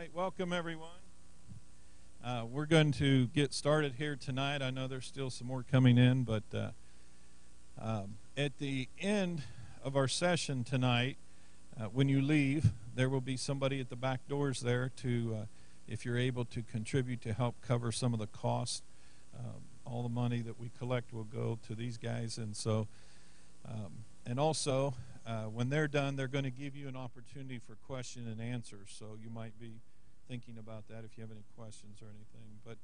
right, welcome everyone. We're going to get started here tonight. I know there's still some more coming in, but at the end of our session tonight, when you leave, there will be somebody at the back doors there to, if you're able to contribute to help cover some of the costs. All the money that we collect will go to these guys, and so, and also, when they're done, they're going to give you an opportunity for question and answer. So you might be thinking about that if you have any questions or anything. But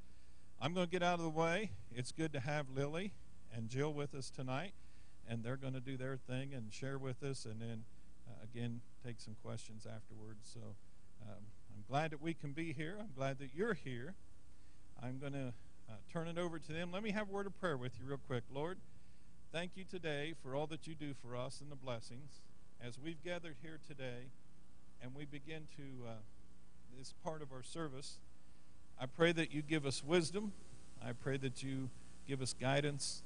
I'm going to get out of the way. It's good to have Lily and Jill with us tonight, and they're going to do their thing and share with us, and then again take some questions afterwards. So I'm glad that we can be here. I'm glad that you're here. I'm going to turn it over to them. Let me have a word of prayer with you real quick. Lord, thank you today for all that you do for us and the blessings. As we've gathered here today and we begin to this part of our service, I pray that you give us wisdom. I pray that you give us guidance,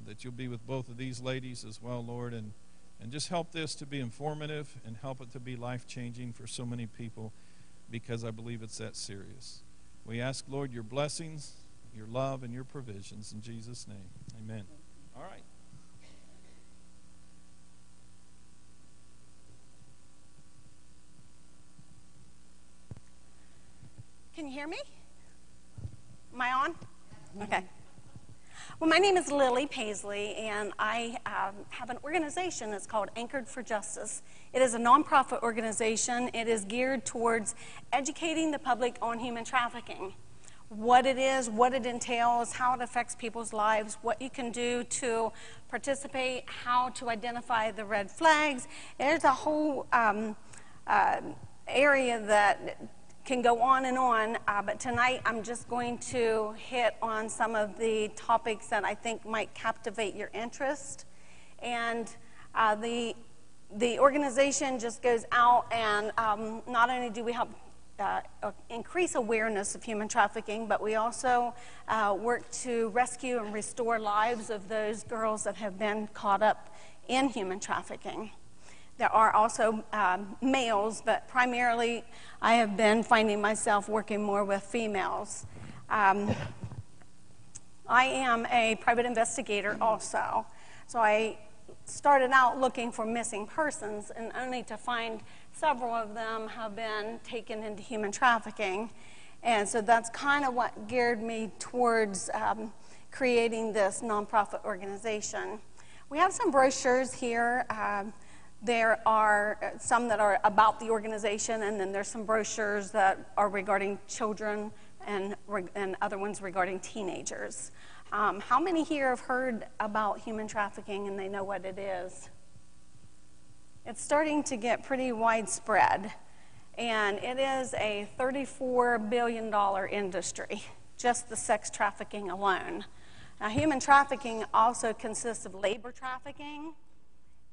that you'll be with both of these ladies as well, Lord, and just help this to be informative and help it to be life-changing for so many people, because I believe it's that serious. We ask, Lord, your blessings, your love, and your provisions. In Jesus' name, amen. All right. Can you hear me? Am I on? Okay. Well, my name is Lily Paisley, and I have an organization that's called Anchored for Justice. It is a nonprofit organization. It is geared towards educating the public on human trafficking. What it is, what it entails, how it affects people's lives, what you can do to participate, how to identify the red flags. There's a whole area that can go on and on, but tonight I'm just going to hit on some of the topics that I think might captivate your interest. And the organization just goes out and not only do we help increase awareness of human trafficking, but we also work to rescue and restore lives of those girls that have been caught up in human trafficking. There are also males, but primarily I have been finding myself working more with females. I am a private investigator also, so I started out looking for missing persons, and only to find several of them have been taken into human trafficking. And so that's kind of what geared me towards creating this nonprofit organization. We have some brochures here. There are some that are about the organization, and then there's some brochures that are regarding children and other ones regarding teenagers. How many here have heard about human trafficking and they know what it is? It's starting to get pretty widespread, and it is a $34 billion industry, just the sex trafficking alone. Now, human trafficking also consists of labor trafficking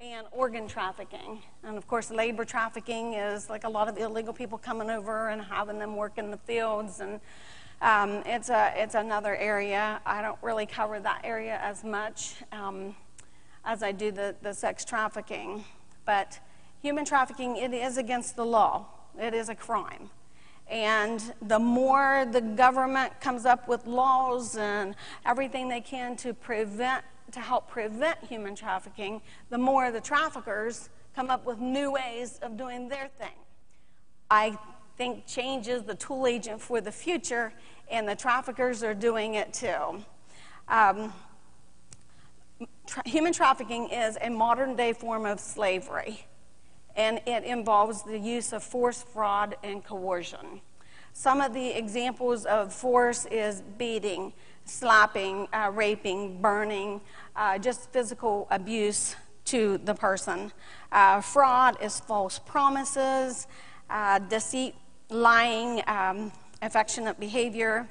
and organ trafficking. And of course, labor trafficking is like a lot of illegal people coming over and having them work in the fields, and it's another area. I don't really cover that area as much as I do the sex trafficking. But human trafficking, it is against the law. It is a crime. And the more the government comes up with laws and everything they can to help prevent human trafficking, the more the traffickers come up with new ways of doing their thing. I think change is the tool agent for the future, and the traffickers are doing it too. Human trafficking is a modern-day form of slavery, and it involves the use of force, fraud, and coercion. Some of the examples of force is beating, slapping, raping, burning, just physical abuse to the person. Fraud is false promises, deceit, lying, affectionate behavior.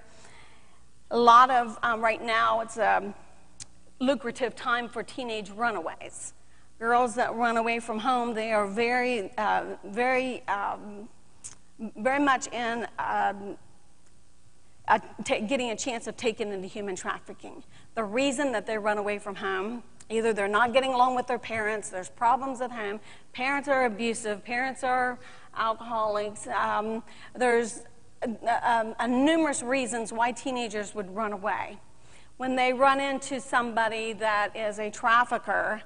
A lot of, right now, it's a lucrative time for teenage runaways. Girls that run away from home, they are very much in getting a chance of taking into human trafficking. The reason that they run away from home Either they're not getting along with their parents, there's problems at home, parents are abusive, parents are alcoholics. There's numerous reasons why teenagers would run away. When they run into somebody that is a trafficker,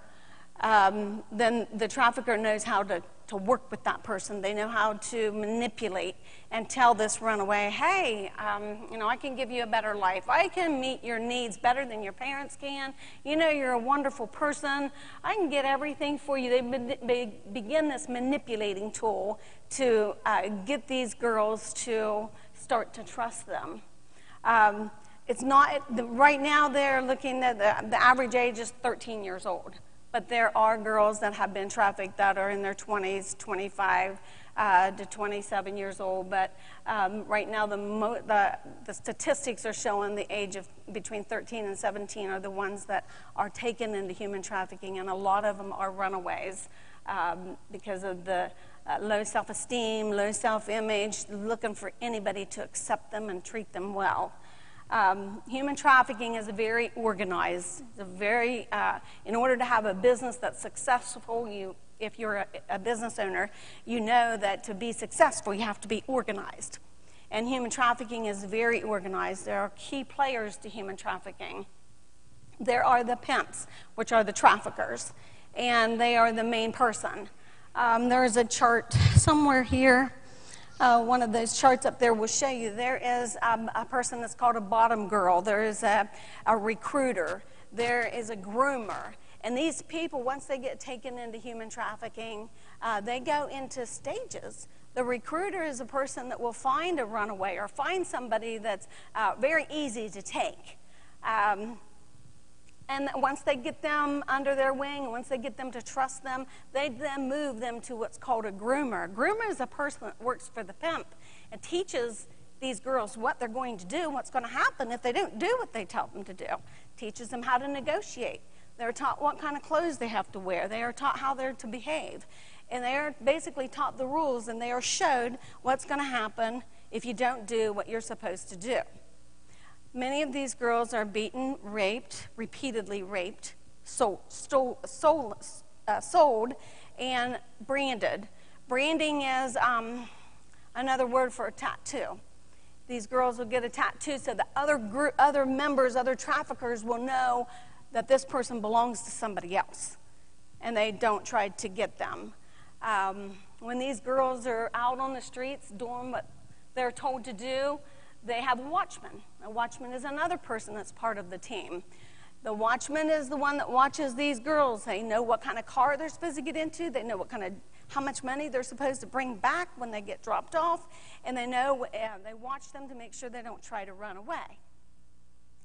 then the trafficker knows how to work with that person. They know how to manipulate and tell this runaway, hey, I can give you a better life. I can meet your needs better than your parents can. You're a wonderful person. I can get everything for you. They begin this manipulating tool to get these girls to start to trust them. It's not, right now they're looking at the average age is 13 years old. But there are girls that have been trafficked that are in their 20s, 25 to 27 years old. But right now the statistics are showing the age of between 13 and 17 are the ones that are taken into human trafficking. And a lot of them are runaways because of the low self-esteem, low self-image, looking for anybody to accept them and treat them well. Human trafficking is very organized. In order to have a business that's successful, if you're a business owner, you know that to be successful, you have to be organized. And human trafficking is very organized. There are key players to human trafficking. There are the pimps, which are the traffickers, and they are the main person. There is a chart somewhere here. One of those charts up there will show you there is a person that's called a bottom girl. There is a recruiter. There is a groomer. And these people, once they get taken into human trafficking, they go into stages. The recruiter is a person that will find a runaway or find somebody that's very easy to take. And once they get them under their wing, once they get them to trust them, they then move them to what's called a groomer. A groomer is a person that works for the pimp and teaches these girls what they're going to do, what's going to happen if they don't do what they tell them to do. Teaches them how to negotiate. They're taught what kind of clothes they have to wear. They are taught how they're to behave. And they are basically taught the rules, and they are showed what's going to happen if you don't do what you're supposed to do. Many of these girls are beaten, raped, repeatedly raped, sold, and branded. Branding is another word for a tattoo. These girls will get a tattoo so that other members, other traffickers will know that this person belongs to somebody else, and they don't try to get them. When these girls are out on the streets doing what they're told to do, they have a watchman. A watchman is another person that's part of the team. The watchman is the one that watches these girls. They know what kind of car they're supposed to get into. They know how much money they're supposed to bring back when they get dropped off. And they know, they watch them to make sure they don't try to run away.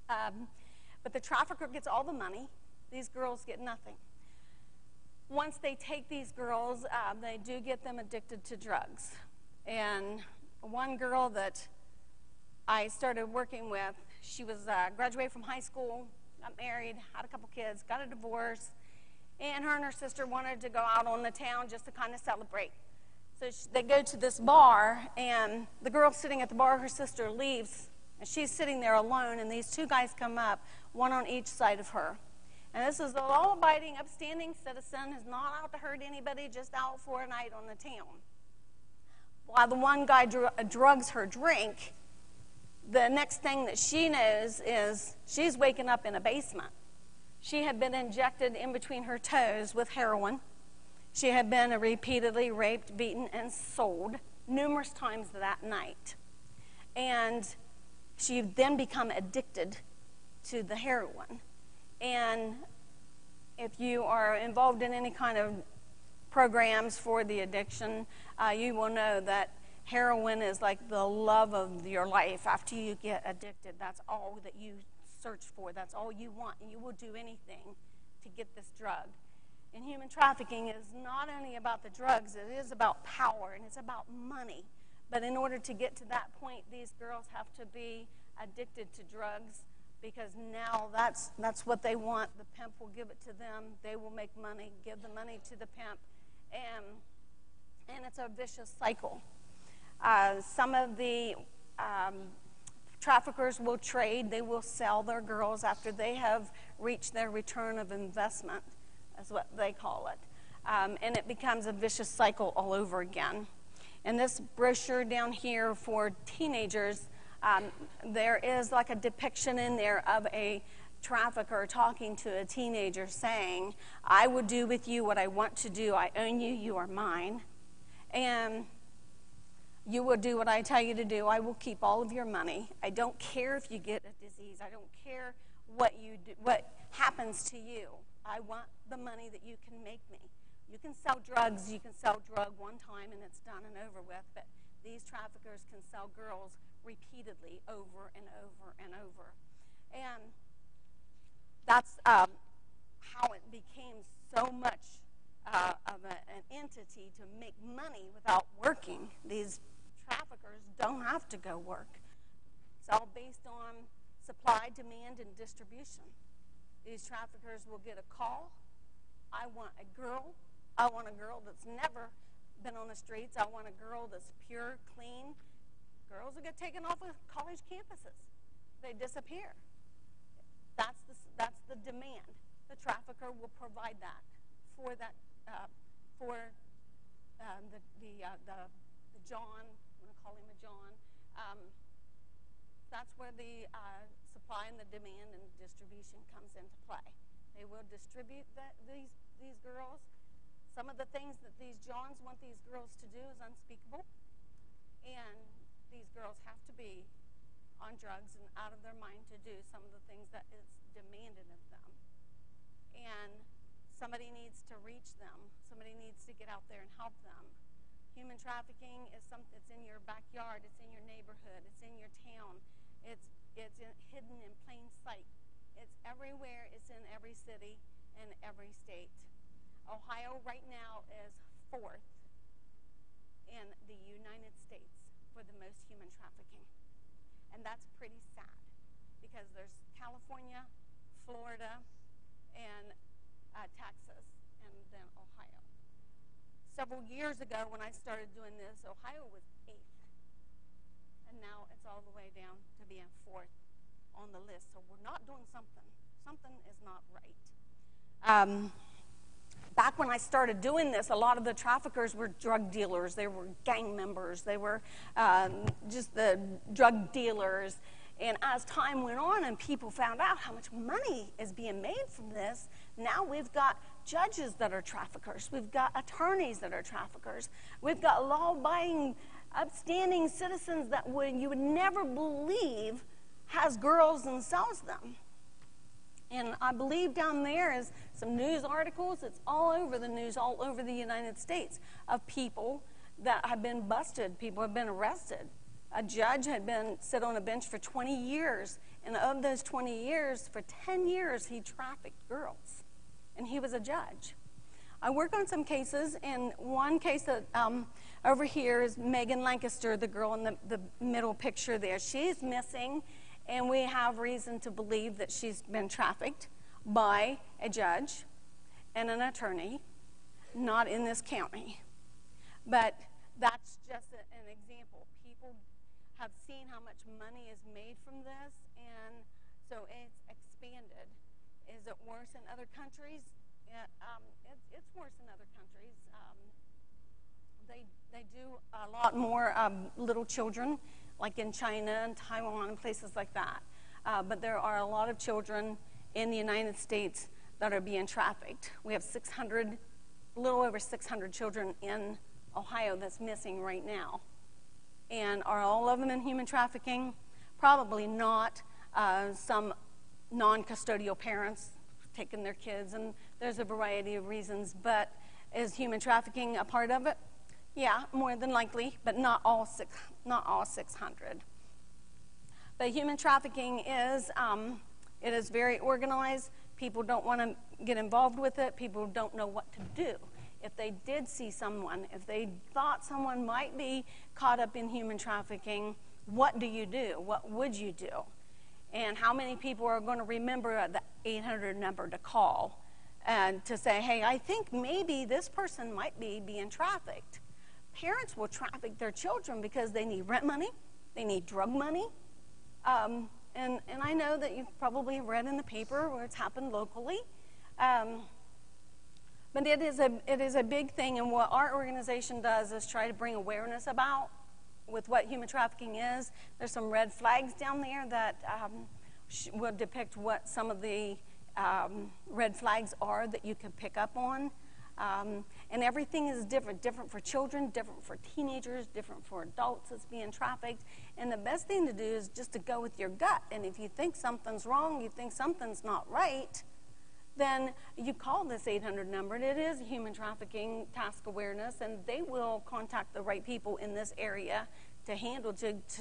But the trafficker gets all the money. These girls get nothing. Once they take these girls, they do get them addicted to drugs. And one girl that I started working with, she was graduated from high school, got married, had a couple kids, got a divorce, and her sister wanted to go out on the town just to kind of celebrate. So they go to this bar, and the girl sitting at the bar, her sister leaves, and she's sitting there alone, and these two guys come up, one on each side of her. And this is a law-abiding, upstanding citizen who's not out to hurt anybody, just out for a night on the town. While the one guy drugs her drink, the next thing that she knows is she's waking up in a basement. She had been injected in between her toes with heroin. She had been repeatedly raped, beaten, and sold numerous times that night. And she then become addicted to the heroin. And if you are involved in any kind of programs for the addiction, you will know that heroin is like the love of your life. After you get addicted, that's all that you search for. That's all you want, and you will do anything to get this drug. And human trafficking is not only about the drugs, it is about power, and it's about money. But in order to get to that point, these girls have to be addicted to drugs, because now that's what they want. The pimp will give it to them. They will make money, give the money to the pimp, and it's a vicious cycle. Some of the Traffickers will trade. They will sell their girls after they have reached their return of investment, is what they call it. And it becomes a vicious cycle all over again. In this brochure down here for teenagers, there is like a depiction in there of a trafficker talking to a teenager saying, I will do with you what I want to do. I own you. You are mine. And you will do what I tell you to do. I will keep all of your money. I don't care if you get a disease. I don't care what you do, what happens to you. I want the money that you can make me. You can sell drugs. You can sell drug one time and it's done and over with. But these traffickers can sell girls repeatedly over and over and over. And that's how it became so much of an entity to make money without working. These traffickers don't have to go work. It's all based on supply, demand, and distribution. These traffickers will get a call. I want a girl. I want a girl that's never been on the streets. I want a girl that's pure, clean. Girls will get taken off of college campuses. They disappear. That's the demand. The trafficker will provide that for the John. I'm going to call him a John. That's where the supply and the demand and distribution comes into play. They will distribute these girls. Some of the things that these Johns want these girls to do is unspeakable, and these girls have to be on drugs and out of their mind to do some of the things that is demanded of them. And somebody needs to reach them. Somebody needs to get out there and help them. Human trafficking is something that's in your backyard. It's in your neighborhood. It's in your town. It's hidden in plain sight. It's everywhere. It's in every city and every state. Ohio right now is 4th in the United States for the most human trafficking. And that's pretty sad because there's California, Florida, and Texas, and then Ohio. Several years ago when I started doing this, Ohio was 8th. And now it's all the way down to being 4th on the list. So we're not doing something. Something is not right. Back when I started doing this, a lot of the traffickers were drug dealers. They were gang members. They were just the drug dealers. And as time went on and people found out how much money is being made from this, now we've got judges that are traffickers. We've got attorneys that are traffickers. We've got law-abiding, upstanding citizens that you would never believe has girls and sells them. And I believe down there is some news articles. It's all over the news, all over the United States, of people that have been busted. People have been arrested. A judge had been sit on a bench for 20 years, and of those 20 years, for 10 years, he trafficked girls, and he was a judge. I work on some cases, and one case that over here is Megan Lancaster, the girl in the middle picture there. She's missing, and we have reason to believe that she's been trafficked by a judge and an attorney, not in this county. But that's just an example. People have seen how much money is made from this, and so it's expanded. Is it worse in other countries? It's worse in other countries. They do a lot more little children, like in China and Taiwan and places like that. But there are a lot of children in the United States that are being trafficked. We have a little over 600 children in Ohio that's missing right now. And are all of them in human trafficking? Probably not. Some non-custodial parents taking their kids, and there's a variety of reasons. But is human trafficking a part of it? Yeah, more than likely, but not all 600. But human trafficking is it is very organized. People don't want to get involved with it. People don't know what to do. If they did see someone, if they thought someone might be caught up in human trafficking, what do you do? What would you do? And how many people are going to remember the 800 number to call and to say, hey, I think maybe this person might be being trafficked. Parents will traffic their children because they need rent money, they need drug money, And I know that you've probably read in the paper where it's happened locally. But it is a big thing, and what our organization does is try to bring awareness about with what human trafficking is. There's some red flags down there that will depict what some of the red flags are that you can pick up on. And everything is different for children, different for teenagers, different for adults that's being trafficked. And the best thing to do is just to go with your gut. And if you think something's wrong, you think something's not right, then you call this 800 number, and it is human trafficking task awareness, and they will contact the right people in this area to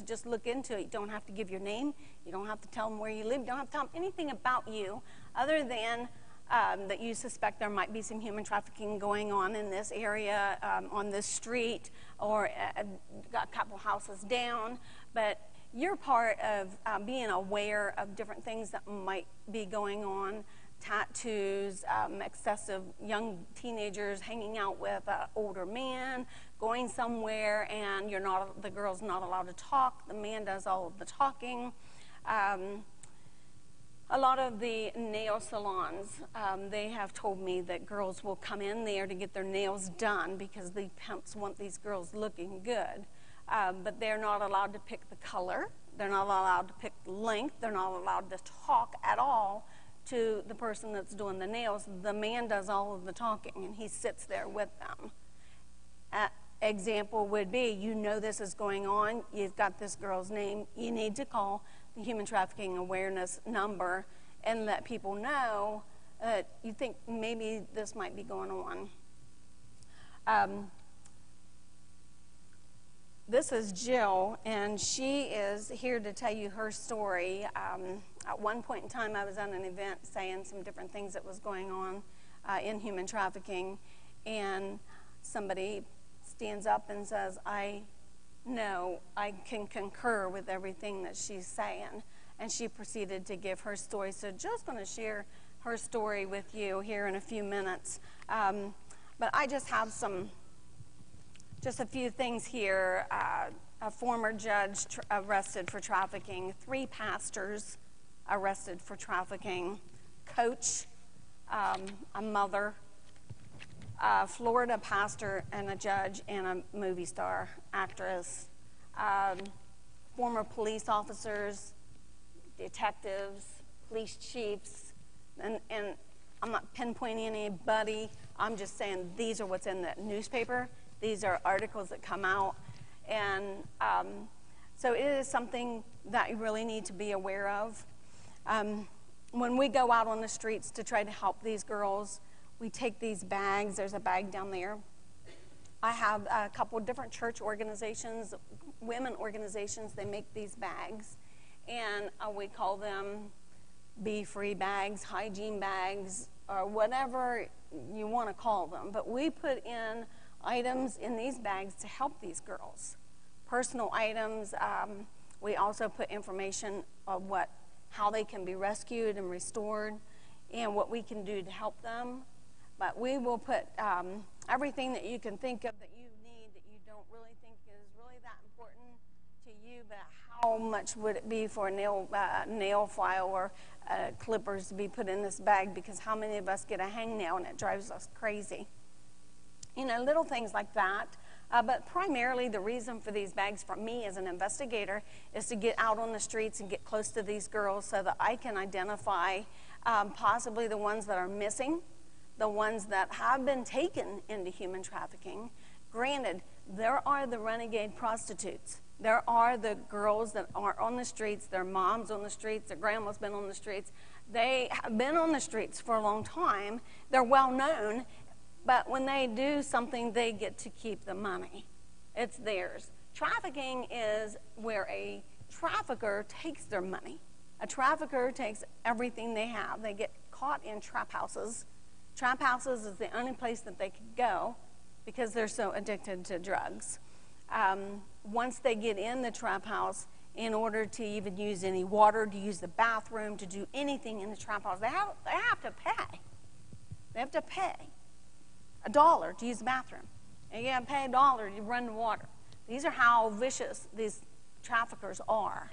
just look into it. You don't have to give your name. You don't have to tell them where you live. You don't have to tell them anything about you other than that you suspect there might be some human trafficking going on in this area, on this street, or a couple houses down. But you're part of being aware of different things that might be going on. Tattoos, excessive young teenagers hanging out with an older man, going somewhere, and the girl's not allowed to talk. The man does all of the talking. A lot of the nail salons, they have told me that girls will come in there to get their nails done because the pimps want these girls looking good. But they're not allowed to pick the color. They're not allowed to pick the length. They're not allowed to talk at all to the person that's doing the nails. The man does all of the talking, and he sits there with them. Example would be, this is going on. You've got this girl's name. You need to call the Human Trafficking Awareness number and let people know that you think maybe this might be going on. This is Jill, and she is here to tell you her story. At one point in time, I was at an event saying some different things that was going on in human trafficking, and somebody stands up and says, I know, I can concur with everything that she's saying. And she proceeded to give her story. So Jill's going to share her story with you here in a few minutes. But I just have just a few things here. A former judge arrested for trafficking, 3 pastors arrested for trafficking, coach, a mother, a Florida pastor, and a judge, and a movie star, actress, former police officers, detectives, police chiefs, and I'm not pinpointing anybody. I'm just saying these are what's in the newspaper. These are articles that come out, and so it is something that you really need to be aware of. When we go out on the streets to try to help these girls, we take these bags. There's a bag down there. I have a couple of different church organizations, women organizations. They make these bags, and we call them bee-free bags, hygiene bags, or whatever you want to call them. But we put in items in these bags to help these girls. Personal items. We also put information of how they can be rescued and restored, and what we can do to help them. But we will put everything that you can think of that you need that you don't really think is really that important to you, but how much would it be for a nail file or clippers to be put in this bag, because how many of us get a hangnail and it drives us crazy? Little things like that. But primarily the reason for these bags for me as an investigator is to get out on the streets and get close to these girls so that I can identify possibly the ones that are missing, the ones that have been taken into human trafficking. Granted, there are the renegade prostitutes. There are the girls that are on the streets, their mom's on the streets, their grandma's been on the streets. They have been on the streets for a long time. They're well known, but when they do something, they get to keep the money. It's theirs. Trafficking is where a trafficker takes their money. A trafficker takes everything they have. They get caught in trap houses. Trap houses is the only place that they could go because they're so addicted to drugs. Once they get in the trap house, in order to even use any water, to use the bathroom, to do anything in the trap house, they have to pay. They have to pay $1 to use the bathroom. And you have to pay $1 to run the water. These are how vicious these traffickers are.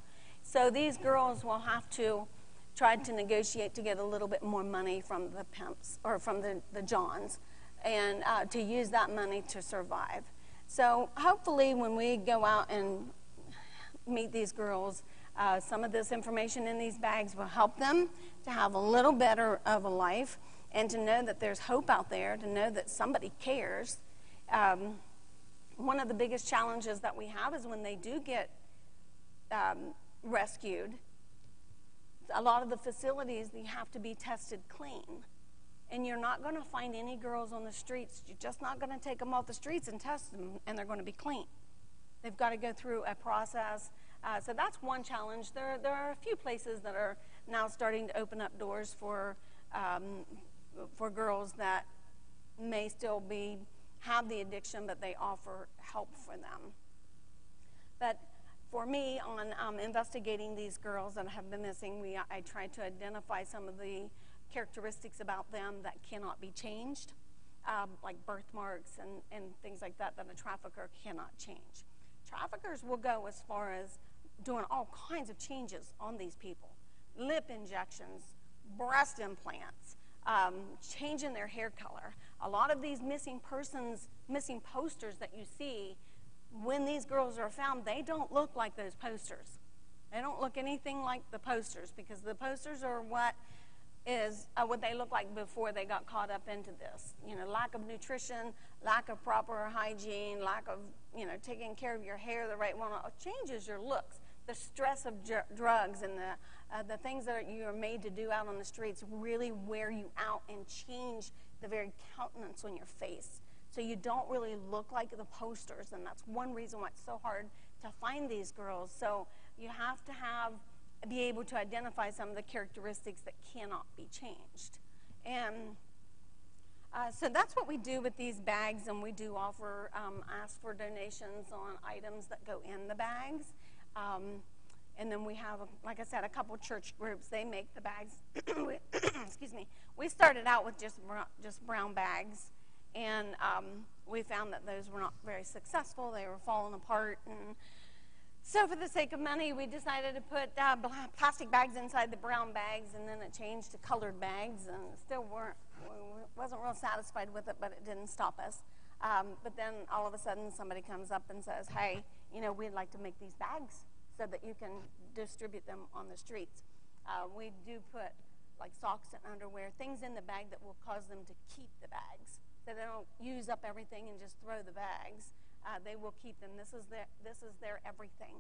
So these girls will have to try to negotiate to get a little bit more money from the pimps or from the Johns, and to use that money to survive. So hopefully when we go out and meet these girls, some of this information in these bags will help them to have a little better of a life and to know that there's hope out there, to know that somebody cares. One of the biggest challenges that we have is when they do get rescued, a lot of the facilities, they have to be tested clean. And you're not going to find any girls on the streets. You're just not going to take them off the streets and test them, and they're going to be clean. They've got to go through a process. So that's one challenge. There are a few places that are now starting to open up doors for girls that may still have the addiction, but they offer help for them. But for me, on investigating these girls that have been missing, I tried to identify some of the characteristics about them that cannot be changed, like birthmarks and things like that a trafficker cannot change. Traffickers will go as far as doing all kinds of changes on these people. Lip injections, breast implants, changing their hair color. A lot of these missing posters that you see, when these girls are found, they don't look like those posters. They don't look anything like the posters, because the posters are what they look like before they got caught up into this. Lack of nutrition, lack of proper hygiene, lack of, taking care of your hair the right way. It changes your looks. The stress of drugs and the things that you are made to do out on the streets really wear you out and change the very countenance on your face. So you don't really look like the posters, and that's one reason why it's so hard to find these girls. So you have to be able to identify some of the characteristics that cannot be changed. And so that's what we do with these bags, and we do offer, ask for donations on items that go in the bags. And then we have, like I said, a couple church groups. They make the bags. Excuse me. We started out with just brown bags, and we found that those were not very successful. They were falling apart, and so for the sake of money, we decided to put plastic bags inside the brown bags, and then it changed to colored bags, and still wasn't real satisfied with it, but it didn't stop us. But then all of a sudden, somebody comes up and says, hey, we'd like to make these bags so that you can distribute them on the streets. We do put like socks and underwear, things in the bag that will cause them to keep the bags, so they don't use up everything and just throw the bags. They will keep them. This is their everything.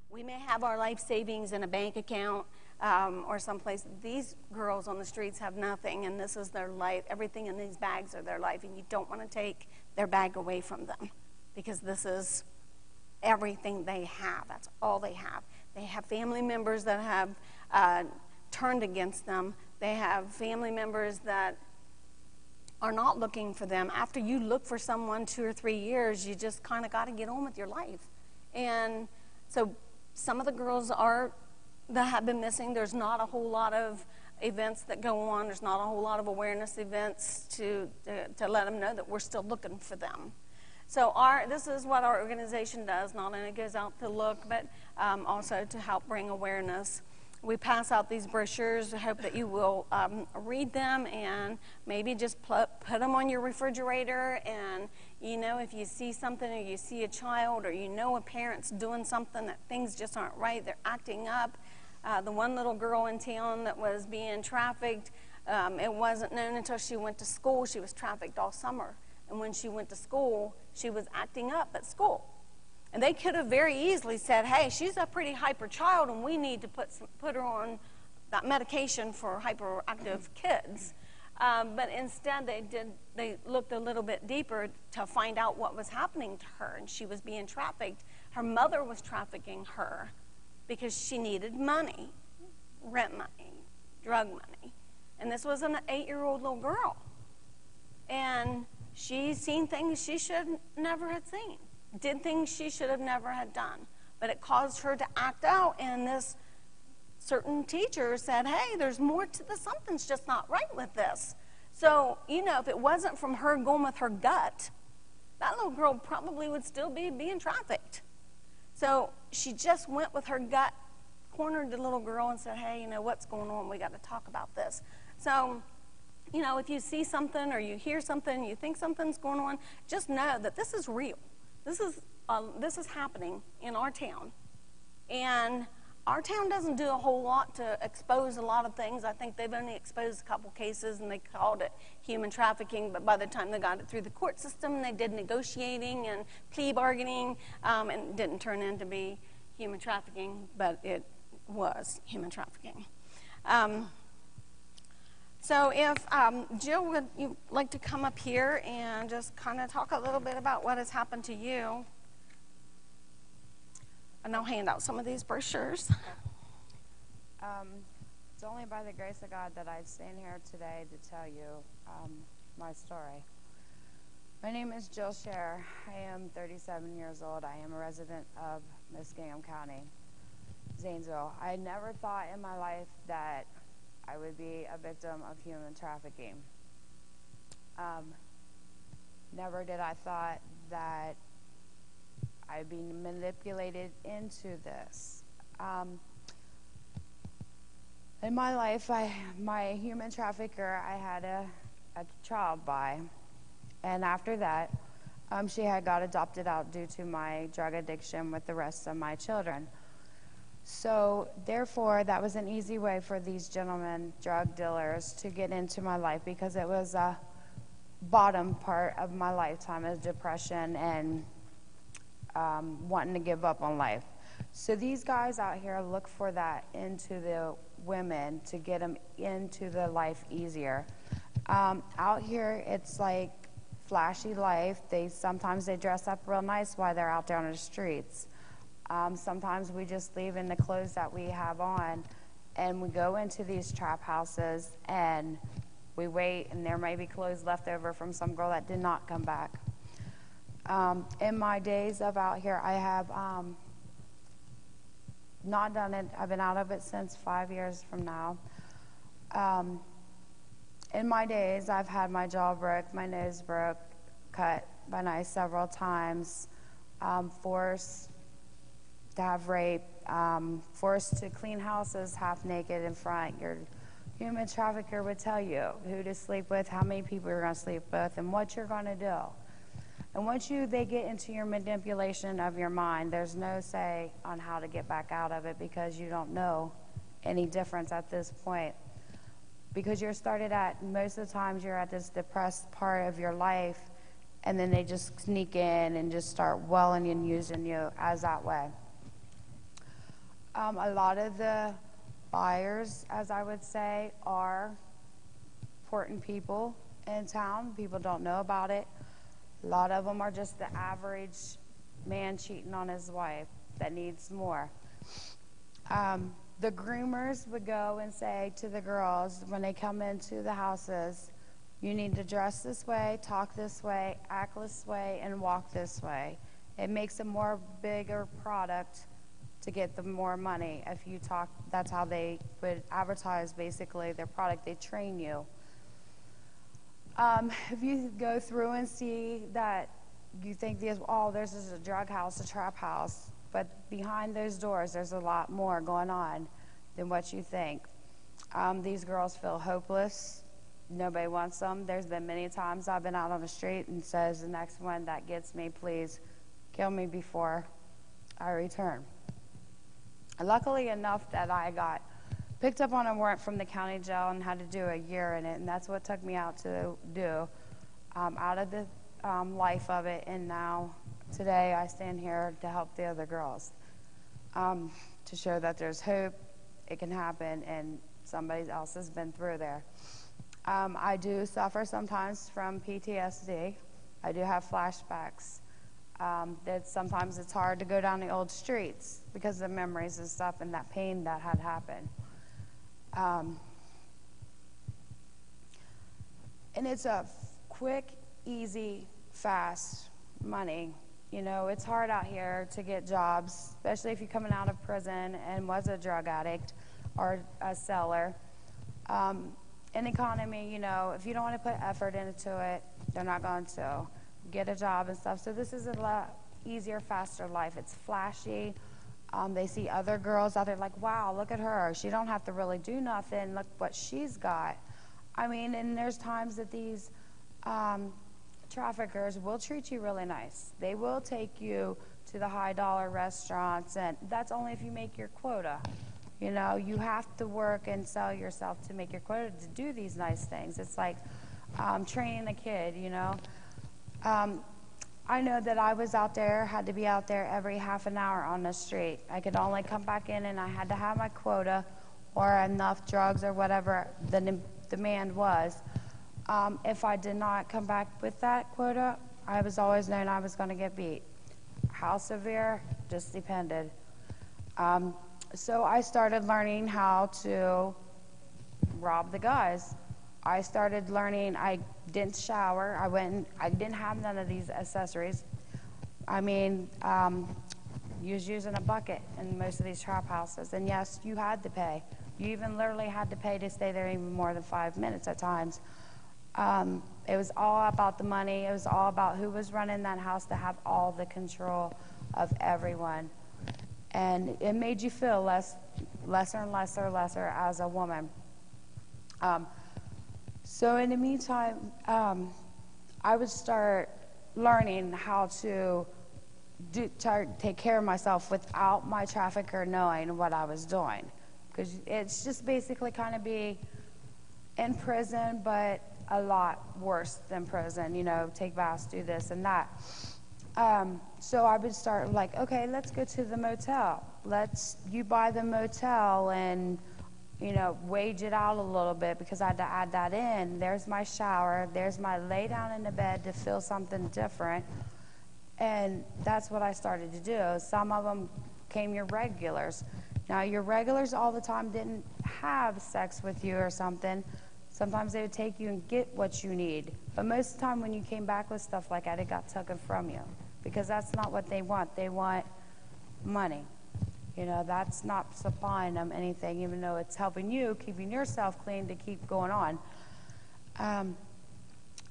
We may have our life savings in a bank account or someplace. These girls on the streets have nothing, and this is their life. Everything in these bags are their life, and you don't want to take their bag away from them, because this is everything they have. That's all they have. They have family members that have turned against them. They have family members that are not looking for them. After you look for someone 2 or 3 years, you just kind of got to get on with your life. And so some of the girls that have been missing, there's not a whole lot of events that go on. There's not a whole lot of awareness events to let them know that we're still looking for them. So this is what our organization does. Not only goes out to look, but also to help bring awareness. We pass out these brochures. I hope that you will read them and maybe just put them on your refrigerator. And, if you see something, or you see a child, or a parent's doing something that things just aren't right, they're acting up. The one little girl in town that was being trafficked, it wasn't known until she went to school. She was trafficked all summer. And when she went to school, she was acting up at school. And they could have very easily said, hey, she's a pretty hyper child, and we need to put her on that medication for hyperactive kids. But instead, they looked a little bit deeper to find out what was happening to her, and she was being trafficked. Her mother was trafficking her because she needed money, rent money, drug money. And this was an 8-year-old little girl. And she's seen things she should never have seen. Did things she should have never had done. But it caused her to act out, and this certain teacher said, hey, there's more to this. Something's just not right with this. So, if it wasn't from her going with her gut, that little girl probably would still be being trafficked. So she just went with her gut cornered the little girl and said, hey, what's going on? We got to talk about this. So, if you see something or you hear something, you think something's going on, just know that this is real. This is happening in our town. And our town doesn't do a whole lot to expose a lot of things. I think they've only exposed a couple cases, and they called it human trafficking. But by the time they got it through the court system, they did negotiating and plea bargaining, and it didn't turn into be human trafficking, but it was human trafficking. So if Jill, would you like to come up here and just kind of talk a little bit about what has happened to you? And I'll hand out some of these brochures. It's only by the grace of God that I stand here today to tell you my story. My name is Jill Scher. I am 37 years old. I am a resident of Muskingum County, Zanesville. I never thought in my life that I would be a victim of human trafficking. Never did I thought that I'd be manipulated into this. In my life, my human trafficker, I had a child by. And after that, she had got adopted out due to my drug addiction with the rest of my children. So, therefore, that was an easy way for these gentlemen, drug dealers, to get into my life because it was a bottom part of my lifetime of depression and wanting to give up on life. So these guys out here look for that into the women to get them into the life easier. Out here, it's like flashy life. Sometimes they dress up real nice while they're out there on the streets. Sometimes we just leave in the clothes that we have on, and we go into these trap houses, and we wait, and there may be clothes left over from some girl that did not come back. In my days of out here, I have not done it. I've been out of it since 5 years from now. In my days, I've had my jaw broke, my nose broke, cut by knife several times, forced to have rape, forced to clean houses half naked in front. Your human trafficker would tell you who to sleep with, how many people you're going to sleep with, and what you're going to do. And once they get into your manipulation of your mind, there's no say on how to get back out of it because you don't know any difference at this point. Because most of the times you're at this depressed part of your life, and then they just sneak in and just start welling and using you as that way. A lot of the buyers, as I would say, are important people in town. People don't know about it. A lot of them are just the average man cheating on his wife that needs more. The groomers would go and say to the girls when they come into the houses, you need to dress this way, talk this way, act this way, and walk this way. It makes a more bigger product to get them more money. If you talk, that's how they would advertise basically their product. They train you. If you go through and see that you think there's just a drug house, a trap house, but behind those doors there's a lot more going on than what you think. These girls feel hopeless. Nobody wants them. There's been many times I've been out on the street and says, the next one that gets me, please kill me before I return. Luckily enough that I got picked up on a warrant from the county jail and had to do a year in it, and that's what took me out to do, out of the life of it, and now today I stand here to help the other girls, to show that there's hope, it can happen, and somebody else has been through there. I do suffer sometimes from PTSD. I do have flashbacks. That sometimes it's hard to go down the old streets because of the memories and stuff and that pain that had happened. And it's a quick, easy, fast money. You know, it's hard out here to get jobs, especially if you're coming out of prison and was a drug addict or a seller. In the economy, you know, if you don't want to put effort into it, they're not going to get a job and stuff. So this is a lot easier, faster life. It's flashy. They see other girls out there like, wow, look at her. She don't have to really do nothing. Look what she's got. I mean, and there's times that these traffickers will treat you really nice. They will take you to the high dollar restaurants, and that's only if you make your quota. You know, you have to work and sell yourself to make your quota to do these nice things. It's like training a kid, you know. I know that I was out there, had to be out there every half an hour on the street. I could only come back in and I had to have my quota or enough drugs or whatever the demand was. If I did not come back with that quota, I was always known I was going to get beat. How severe? Just depended. So I started learning how to rob the guys. I started learning. I didn't shower. I didn't have none of these accessories. I mean, you was using a bucket in most of these trap houses. And yes, you had to pay. You even literally had to pay to stay there even more than 5 minutes at times. It was all about the money. It was all about who was running that house to have all the control of everyone. And it made you feel lesser and lesser as a woman. So in the meantime, I would start learning how to take care of myself without my trafficker knowing what I was doing. Because it's just basically kind of be in prison, but a lot worse than prison, you know, take baths, do this and that. So I would start like, okay, let's go to the motel. You buy the motel and, you know, wage it out a little bit because I had to add that in. There's my shower. There's my lay down in the bed to feel something different. And that's what I started to do. Some of them came your regulars. Now, your regulars all the time didn't have sex with you or something. Sometimes they would take you and get what you need. But most of the time when you came back with stuff like that, it got taken from you. Because that's not what they want. They want money. You know, that's not supplying them anything, even though it's helping you, keeping yourself clean to keep going on.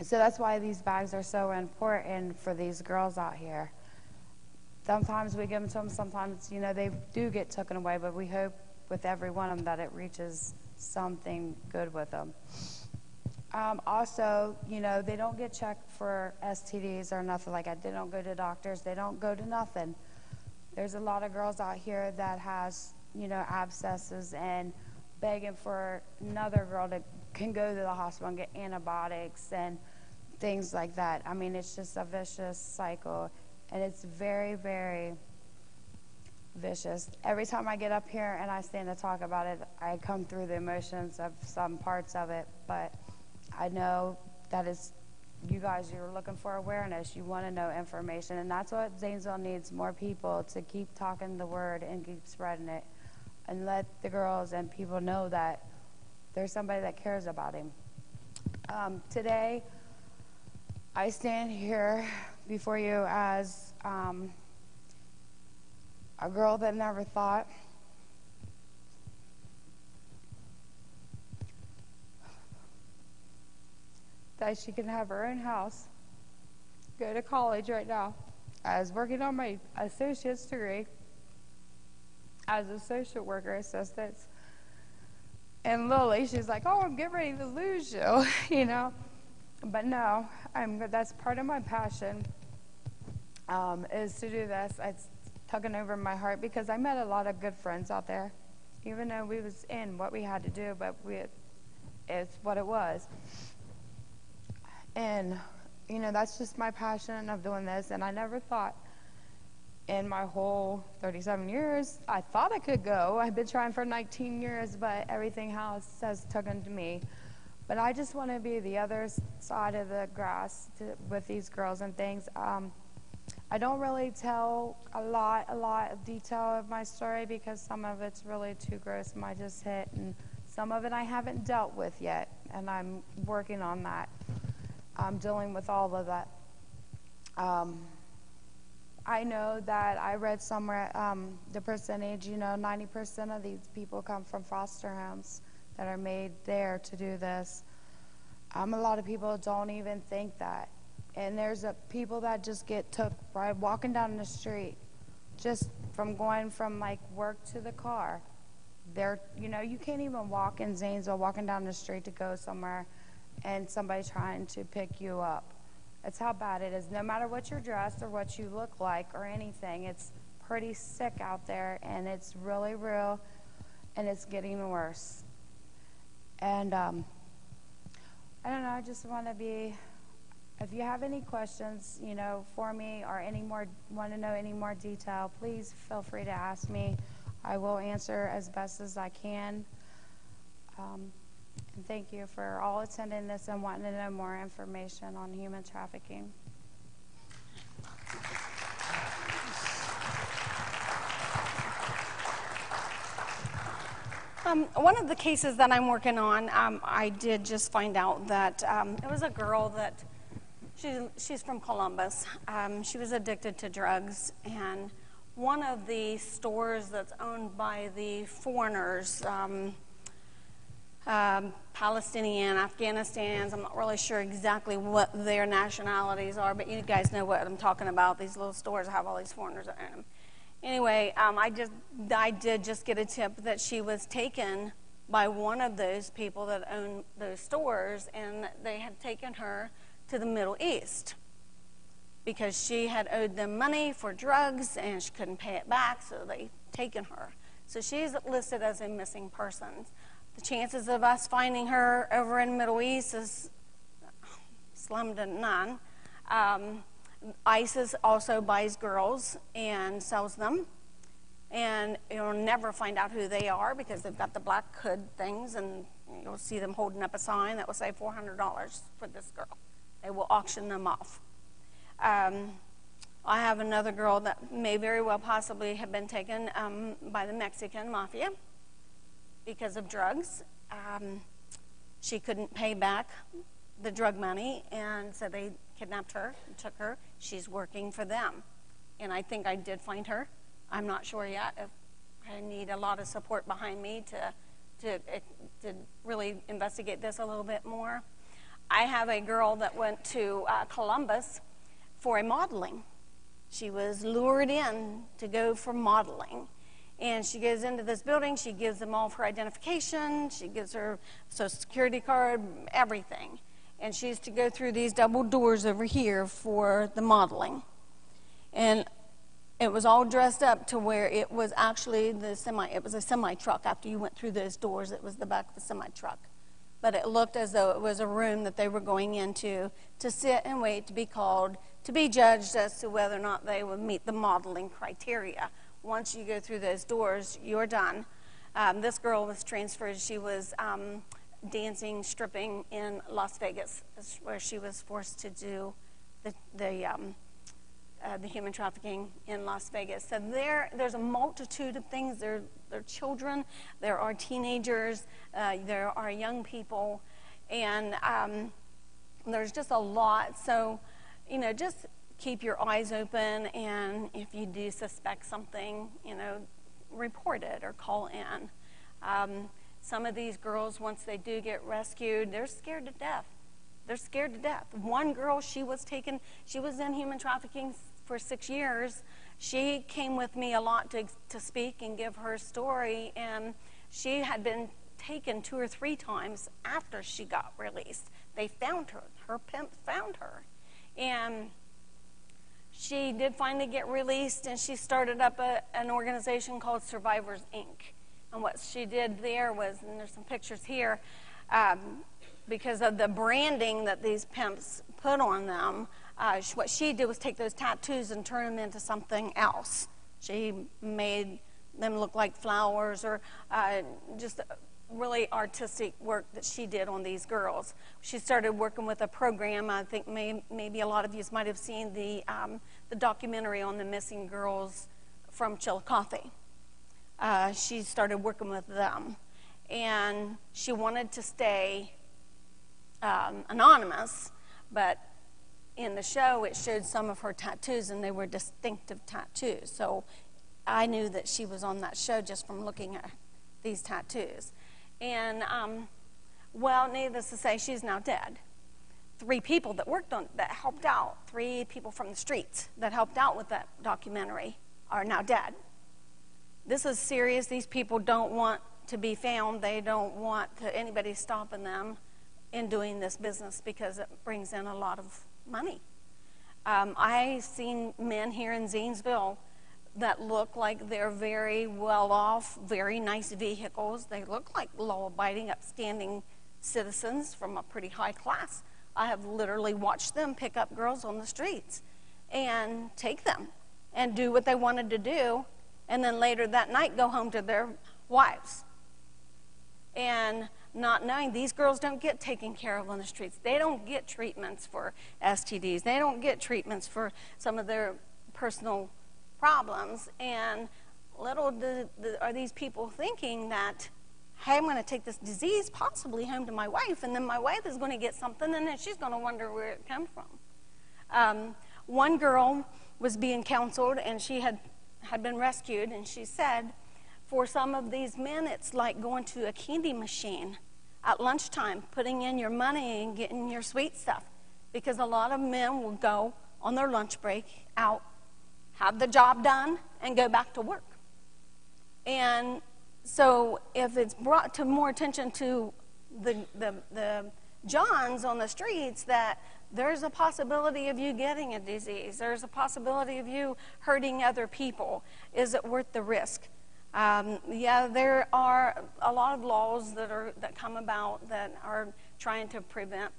So that's why these bags are so important for these girls out here. Sometimes we give them to them. Sometimes, you know, they do get taken away, but we hope with every one of them that it reaches something good with them. Also, you know, they don't get checked for STDs or nothing like that. They don't go to doctors. They don't go to nothing. There's a lot of girls out here that has, you know, abscesses and begging for another girl that can go to the hospital and get antibiotics and things like that. I mean, it's just a vicious cycle, and it's very, very vicious. Every time I get up here and I stand to talk about it, I come through the emotions of some parts of it, but I know that is, you guys, you're looking for awareness. You want to know information, and that's what Zanesville needs, more people to keep talking the word and keep spreading it and let the girls and people know that there's somebody that cares about him. Today, I stand here before you as a girl that never thought that she can have her own house, go to college right now. I was working on my associate's degree as a social worker assistant. And Lily, she's like, oh, I'm getting ready to lose you, you know. But no, that's part of my passion, is to do this. It's tugging over my heart because I met a lot of good friends out there, even though we was in what we had to do, but it's what it was. And, you know, that's just my passion of doing this. And I never thought in my whole 37 years, I thought I could go. I've been trying for 19 years, but everything else has taken to me. But I just want to be the other side of the grass with these girls and things. I don't really tell a lot of detail of my story because some of it's really too gross and might just hit. And some of it I haven't dealt with yet, and I'm working on that. I'm dealing with all of that. I know that I read somewhere the percentage, you know, 90% of these people come from foster homes that are made there to do this. A lot of people don't even think that. And there's people that just get took by walking down the street, just from going from like work to the car. They're, you know, you can't even walk in Zanesville, walking down the street to go somewhere, and somebody trying to pick you up. That's how bad it is. No matter what you're dressed or what you look like or anything, it's pretty sick out there, and it's really real, and it's getting worse. And I don't know, I just want to be, if you have any questions, you know, for me or any more, want to know any more detail, please feel free to ask me. I will answer as best as I can. And thank you for all attending this and wanting to know more information on human trafficking. One of the cases that I'm working on, I did just find out that it was a girl that, she's from Columbus. She was addicted to drugs, and one of the stores that's owned by the foreigners, Palestinian, Afghanistans, I'm not really sure exactly what their nationalities are, but you guys know what I'm talking about. These little stores have all these foreigners that own them. Anyway, I did just get a tip that she was taken by one of those people that own those stores, and they had taken her to the Middle East because she had owed them money for drugs and she couldn't pay it back, so they taken her. So she's listed as a missing person. The chances of us finding her over in the Middle East is slim to none. ISIS also buys girls and sells them, and you'll never find out who they are because they've got the black hood things, and you'll see them holding up a sign that will say $400 for this girl. They will auction them off. I have another girl that may very well possibly have been taken by the Mexican mafia because of drugs. She couldn't pay back the drug money, and so they kidnapped her and took her. She's working for them, and I think I did find her. I'm not sure yet. If I need a lot of support behind me to really investigate this a little bit more. I have a girl that went to Columbus for a modeling. She was lured in to go for modeling. And she goes into this building. She gives them all of her identification. She gives her social security card, everything. And she's to go through these double doors over here for the modeling. And it was all dressed up to where it was actually it was a semi-truck. After you went through those doors, it was the back of a semi-truck. But it looked as though it was a room that they were going into to sit and wait to be called, to be judged as to whether or not they would meet the modeling criteria. Once you go through those doors, you're done. This girl was transferred. She was dancing, stripping in Las Vegas, where she was forced to do the human trafficking in Las Vegas. So there's a multitude of things. There are children, there are teenagers, there are young people, and there's just a lot. So, just keep your eyes open, and if you do suspect something, report it or call in. Some of these girls, once they do get rescued, they're scared to death. They're scared to death. One girl, she was in human trafficking for 6 years. She came with me a lot to speak and give her story, and she had been taken 2 or 3 times after she got released. They found her. Her pimp found her. And she did finally get released, and she started up an organization called Survivors, Inc. And what she did there was, and there's some pictures here, because of the branding that these pimps put on them, what she did was take those tattoos and turn them into something else. She made them look like flowers, or just really artistic work that she did on these girls. She started working with a program. I think maybe a lot of you might have seen the documentary on the missing girls from Chillicothe. She started working with them, and she wanted to stay anonymous, but in the show it showed some of her tattoos, and they were distinctive tattoos. So I knew that she was on that show just from looking at these tattoos. And needless to say, she's now dead. 3 people that helped out, 3 people from the streets that helped out with that documentary are now dead. This is serious. These people don't want to be found. They don't want anybody stopping them in doing this business because it brings in a lot of money. I've seen men here in Zanesville that look like they're very well off, very nice vehicles. They look like law-abiding, upstanding citizens from a pretty high class. I have literally watched them pick up girls on the streets and take them and do what they wanted to do, and then later that night go home to their wives. And not knowing these girls don't get taken care of on the streets. They don't get treatments for STDs. They don't get treatments for some of their personal problems. And little are these people thinking that, hey, I'm going to take this disease possibly home to my wife, and then my wife is going to get something, and then she's going to wonder where it came from. One girl was being counseled, and she had been rescued, and she said, for some of these men, it's like going to a candy machine at lunchtime, putting in your money and getting your sweet stuff. Because a lot of men will go on their lunch break out, have the job done, and go back to work. And so if it's brought to more attention to the Johns on the streets that there's a possibility of you getting a disease, there's a possibility of you hurting other people, is it worth the risk? Yeah, there are a lot of laws that come about that are trying to prevent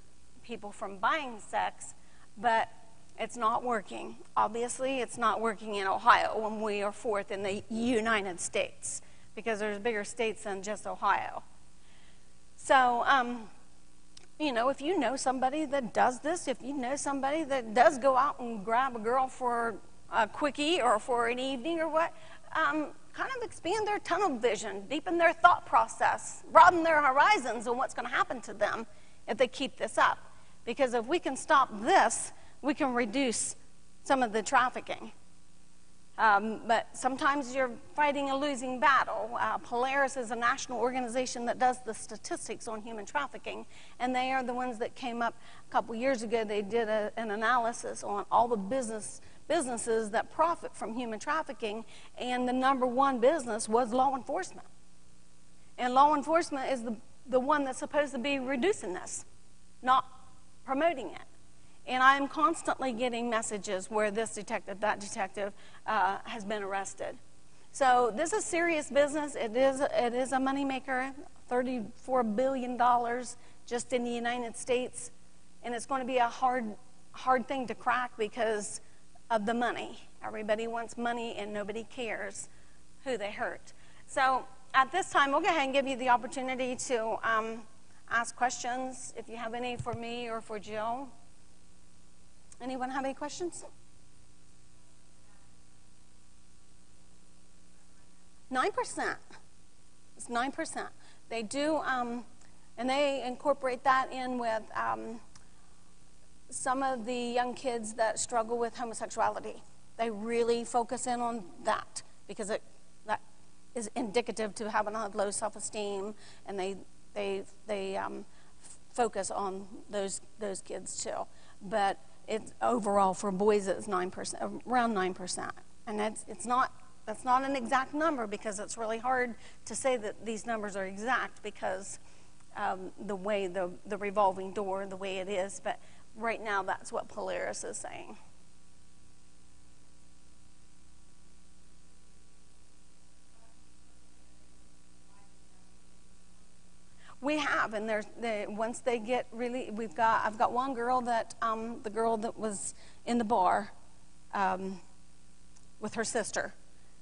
people from buying sex, but it's not working. Obviously, it's not working in Ohio when we are fourth in the United States, because there's bigger states than just Ohio. So, if you know somebody that does this, if you know somebody that does go out and grab a girl for a quickie or for an evening or what, kind of expand their tunnel vision, deepen their thought process, broaden their horizons on what's going to happen to them if they keep this up. Because if we can stop this, we can reduce some of the trafficking. But sometimes you're fighting a losing battle. Polaris is a national organization that does the statistics on human trafficking, and they are the ones that came up a couple years ago. They did an analysis on all the businesses that profit from human trafficking, and the number one business was law enforcement. And law enforcement is the one that's supposed to be reducing this, not promoting it. And I'm constantly getting messages where this detective, that detective has been arrested. So this is serious business. It is a moneymaker, $34 billion just in the United States. And it's going to be a hard thing to crack because of the money. Everybody wants money and nobody cares who they hurt. So at this time, we'll go ahead and give you the opportunity to ask questions if you have any for me or for Jill. Anyone have any questions? 9%. It's 9%. They do, and they incorporate that in with some of the young kids that struggle with homosexuality. They really focus in on that because that is indicative to having a low self-esteem, and they focus on those kids too. But it's overall for boys it's 9%, around 9%, and that's not an exact number because it's really hard to say that these numbers are exact because the way the revolving door, the way it is. But right now, that's what Polaris is saying. We have, and once they get really, I've got one girl that, the girl that was in the bar with her sister.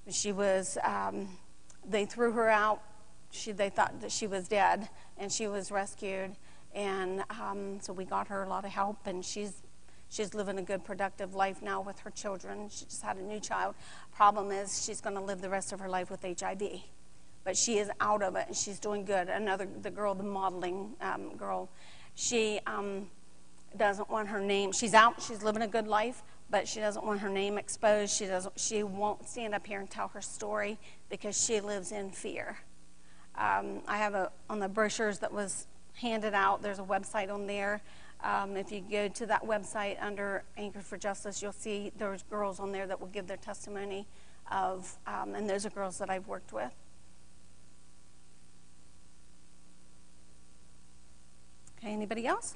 She was, they threw her out. They thought that she was dead, and she was rescued. And so we got her a lot of help, and she's living a good, productive life now with her children. She just had a new child. Problem is, she's going to live the rest of her life with HIV. But she is out of it, and she's doing good. The girl, the modeling girl, she doesn't want her name. She's out. She's living a good life, but she doesn't want her name exposed. She won't stand up here and tell her story because she lives in fear. I have on the brochures that was handed out, there's a website on there. If you go to that website under Anchor for Justice, you'll see there's girls on there that will give their testimony and those are girls that I've worked with. Okay, anybody else?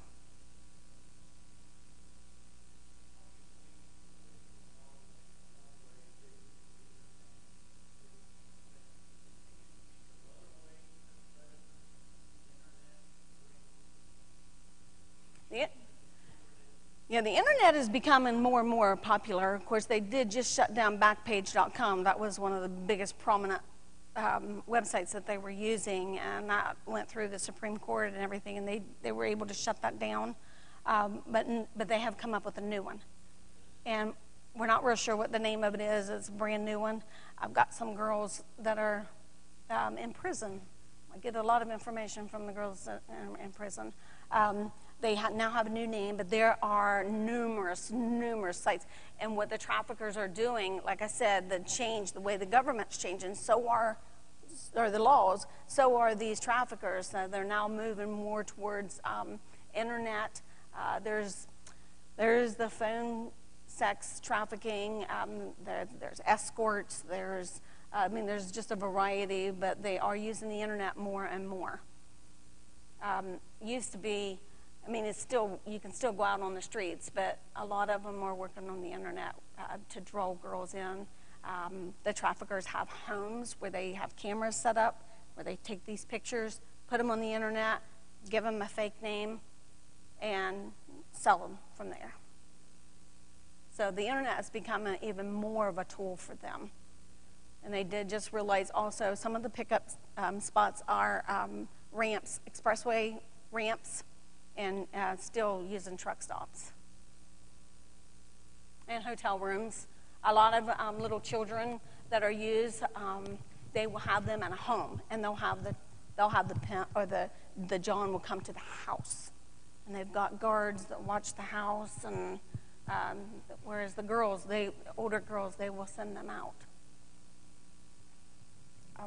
Yeah, the internet is becoming more and more popular. Of course, they did just shut down Backpage.com. That was one of the biggest prominent websites that they were using, and that went through the Supreme Court and everything, and they were able to shut that down. But they have come up with a new one. And we're not real sure what the name of it is. It's a brand new one. I've got some girls that are in prison. I get a lot of information from the girls that are in prison. They now have a new name, but there are numerous sites. And what the traffickers are doing, like I said, the way the government's changing, so are the laws, so are these traffickers. They're now moving more towards internet. There's the phone sex trafficking. There's escorts. There's just a variety, but they are using the internet more and more. Used to be, you can still go out on the streets, but a lot of them are working on the internet to draw girls in. The traffickers have homes where they have cameras set up, where they take these pictures, put them on the internet, give them a fake name, and sell them from there. So the internet has become even more of a tool for them. And they did just realize also some of the pickup spots are ramps, expressway ramps, and still using truck stops. And hotel rooms. A lot of little children that are used, they will have them in a home, and they'll have the pimp or the John will come to the house, and they've got guards that watch the house, and whereas the older girls, they will send them out. I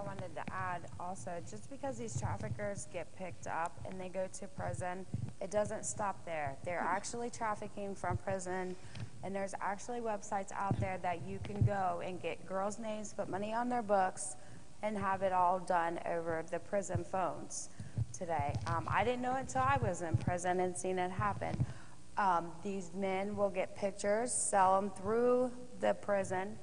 wanted to add also, just because these traffickers get picked up and they go to prison, it doesn't stop there. They're actually trafficking from prison, and there's actually websites out there that you can go and get girls' names, put money on their books, and have it all done over the prison phones today. I didn't know it until I was in prison and seen it happen. These men will get pictures, sell them through the prison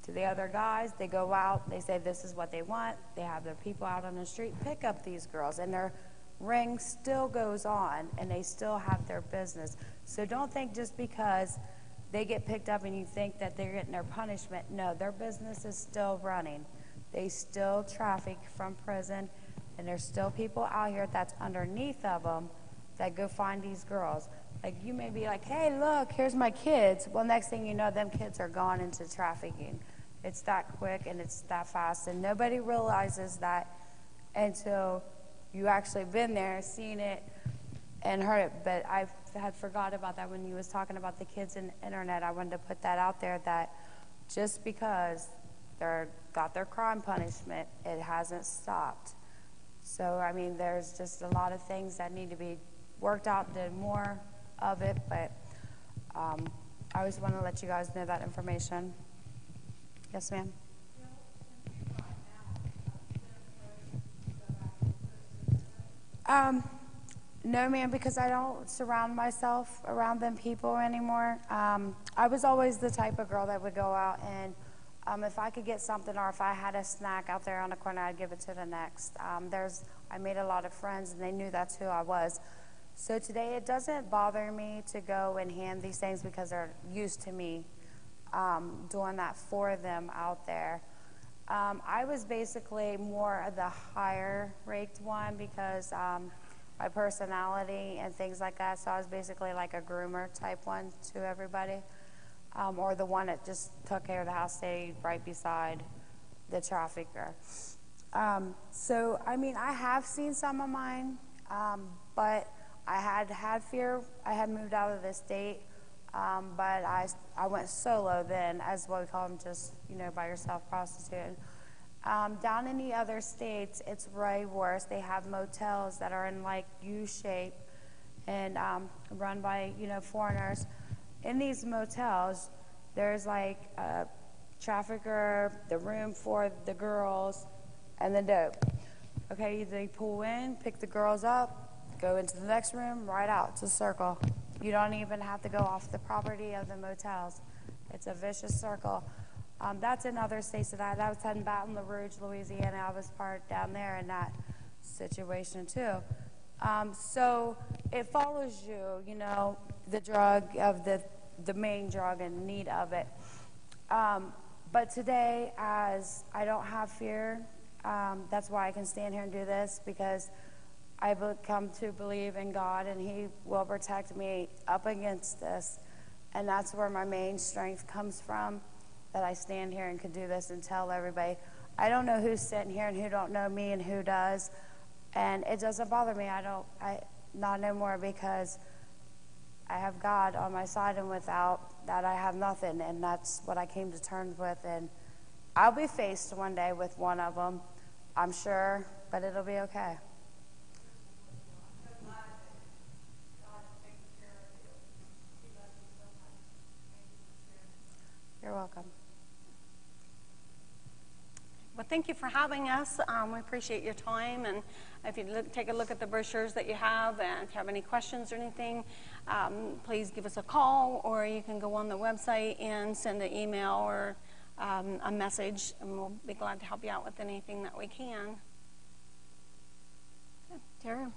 to the other guys. They go out, they say this is what they want. They have their people out on the street pick up these girls, and their ring still goes on, and they still have their business. So don't think just because they get picked up and you think that they're getting their punishment. No, their business is still running. They still traffic from prison, and there's still people out here that's underneath of them that go find these girls. Like, you may be like, hey, look, here's my kids. Well, next thing you know, them kids are gone into trafficking. It's that quick and it's that fast, and nobody realizes that until you actually been there, seen it, and heard it. But I had forgot about that when you was talking about the kids and the internet. I wanted to put that out there, that just because they're got their crime punishment, it hasn't stopped. So, there's just a lot of things that need to be worked out, did more of it, but I always want to let you guys know that information. Yes, ma'am? No, ma'am, because I don't surround myself around them people anymore. I was always the type of girl that would go out and if I could get something, or if I had a snack out there on the corner, I'd give it to the next. I made a lot of friends, and they knew that's who I was. So today it doesn't bother me to go and hand these things because they're used to me doing that for them out there. I was basically more of the higher raked one because my personality and things like that. So I was basically like a groomer type one to everybody, or the one that just took care of the house, stayed right beside the trafficker. So, I have seen some of mine, but I had fear. I had moved out of the state, but I went solo then, as what we call them, just, by yourself prostitute. Down in the other states, it's way worse. They have motels that are in like U-shape and run by, foreigners. In these motels, there's like trafficker, the room for the girls, and the dope. Okay, they pull in, pick the girls up, go into the next room, right out. It's a circle. You don't even have to go off the property of the motels. It's a vicious circle. That's in other states that I was in Baton Rouge, Louisiana. I was part down there in that situation too. So it follows you, you know, the drug of the main drug and need of it. But today, as I don't have fear, that's why I can stand here and do this, because I come to believe in God and He will protect me up against this. And that's where my main strength comes from, that I stand here and can do this and tell everybody. I don't know who's sitting here and who don't know me and who does. And it doesn't bother me. Not no more, because I have God on my side, and without that I have nothing. And that's what I came to terms with. And I'll be faced one day with one of them, I'm sure, but it'll be okay. You're welcome. Well, thank you for having us. We appreciate your time. And if you take a look at the brochures that you have, and if you have any questions or anything, please give us a call, or you can go on the website and send an email or a message, and we'll be glad to help you out with anything that we can. Okay, Tara.